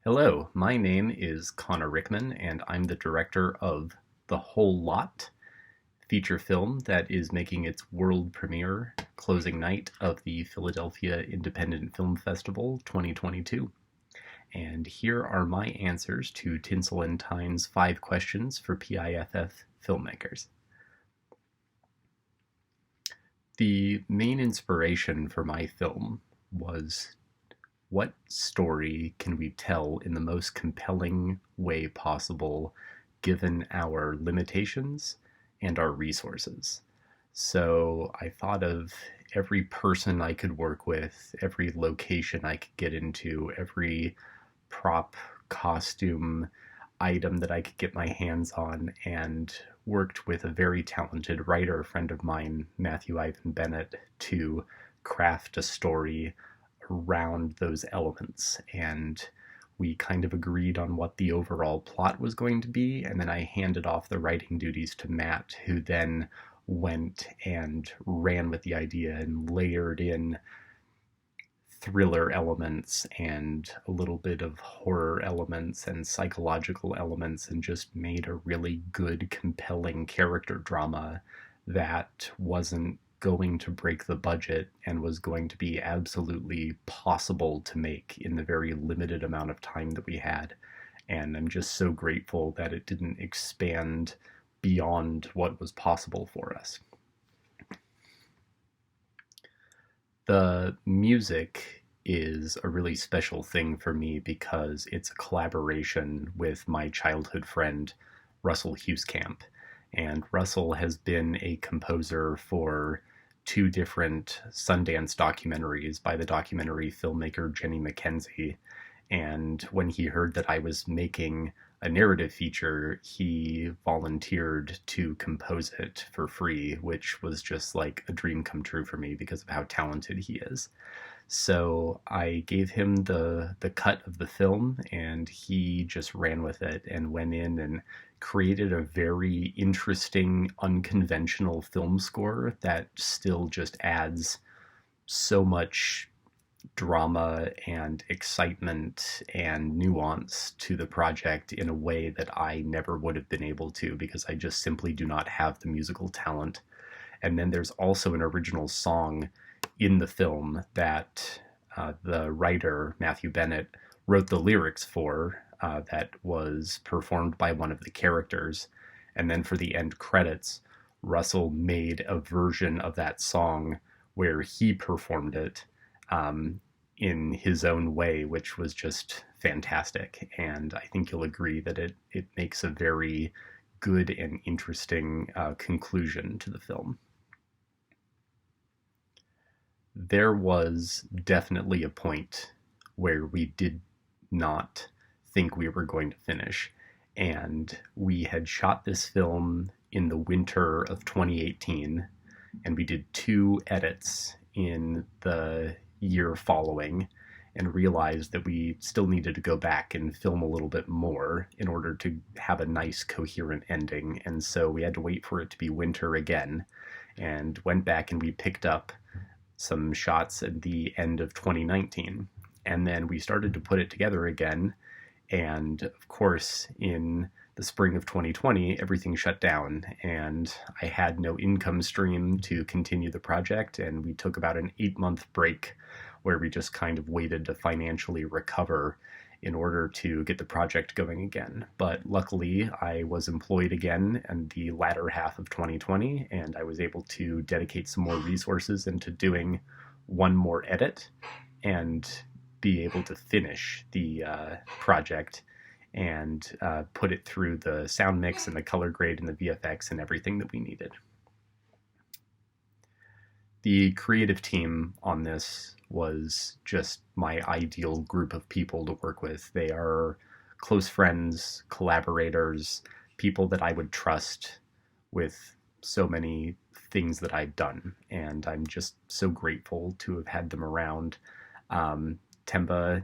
Hello, my name is Connor Rickman, and I'm the director of The Whole Lot feature film that is making its world premiere closing night of the Philadelphia Independent Film Festival 2022. And here are my answers to Tinsel and Tine's 5 questions for PIFF filmmakers. The main inspiration for my film was what story can we tell in the most compelling way possible given our limitations and our resources? So I thought of every person I could work with, every location I could get into, every prop, costume, item that I could get my hands on, and worked with a very talented writer friend of mine, Matthew Ivan Bennett, to craft a story around those elements. And we kind of agreed on what the overall plot was going to be, and then I handed off the writing duties to Matt, who then went and ran with the idea and layered in thriller elements and a little bit of horror elements and psychological elements, and just made a really good, compelling character drama that wasn't going to break the budget and was going to be absolutely possible to make in the very limited amount of time that we had. And I'm just so grateful that it didn't expand beyond what was possible for us. The music is a really special thing for me because it's a collaboration with my childhood friend, Russell Hughescamp. And Russell has been a composer for 2 different Sundance documentaries by the documentary filmmaker Jenny McKenzie. And when he heard that I was making a narrative feature, he volunteered to compose it for free, which was just like a dream come true for me because of how talented he is. So I gave him the cut of the film, and he just ran with it and went in and created a very interesting, unconventional film score that still just adds so much drama and excitement and nuance to the project in a way that I never would have been able to because I just simply do not have the musical talent. And then there's also an original song in the film that the writer, Matthew Bennett, wrote the lyrics for, that was performed by one of the characters. And then for the end credits, Russell made a version of that song where he performed it in his own way, which was just fantastic. And I think you'll agree that it makes a very good and interesting conclusion to the film. There was definitely a point where we did not think we were going to finish. And we had shot this film in the winter of 2018, and we did 2 edits in the year following, and realized that we still needed to go back and film a little bit more in order to have a nice, coherent ending. And so we had to wait for it to be winter again, and went back and we picked up some shots at the end of 2019. And then we started to put it together again. And of course, in the spring of 2020, everything shut down, and I had no income stream to continue the project. And we took about an 8-month break where we just kind of waited to financially recover in order to get the project going again. But luckily, I was employed again in the latter half of 2020, and I was able to dedicate some more resources into doing one more edit and be able to finish the project and put it through the sound mix and the color grade and the VFX and everything that we needed. The creative team on this was just my ideal group of people to work with. They are close friends, collaborators, people that I would trust with so many things that I've done. And I'm just so grateful to have had them around. Temba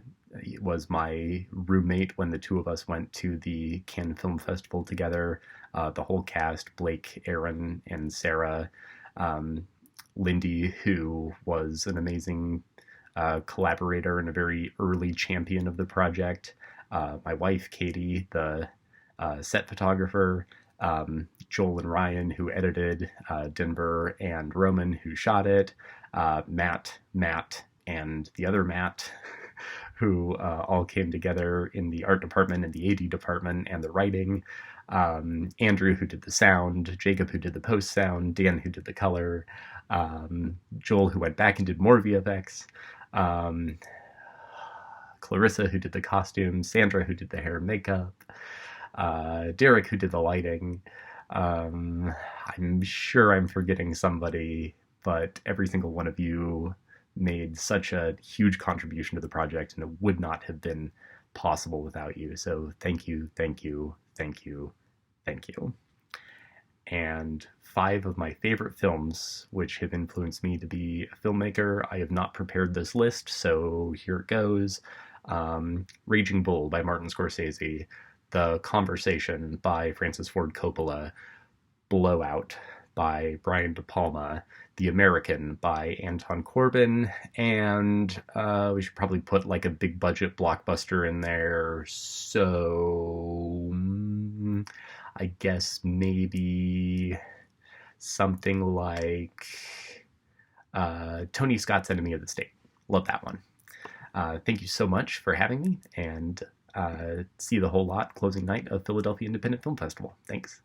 was my roommate when the 2 of us went to the Cannes Film Festival together. The whole cast, Blake, Aaron, and Sarah. Lindy, who was an amazing collaborator and a very early champion of the project. my wife, Katie, the set photographer, Joel and Ryan, who edited, Denver and Roman, who shot it, Matt, and the other Matt, who all came together in the art department and the AD department and the writing. Andrew, who did the sound, Jacob, who did the post sound, Dan, who did the color, Joel, who went back and did more VFX, um, Clarissa, who did the costumes, Sandra, who did the hair and makeup, Derek, who did the lighting. Um, I'm sure I'm forgetting somebody, but every single one of you made such a huge contribution to the project, and it would not have been possible without you. So thank you, thank you, thank you, thank you. And 5 of my favorite films, which have influenced me to be a filmmaker. I have not prepared this list, so here it goes. Raging Bull by Martin Scorsese, The Conversation by Francis Ford Coppola, Blowout by Brian De Palma, The American by Anton Corbijn, and we should probably put like a big budget blockbuster in there. So I guess maybe something like Tony Scott's Enemy of the State. Love that one. Thank you so much for having me, and see the whole lot closing night of Philadelphia Independent Film Festival. Thanks.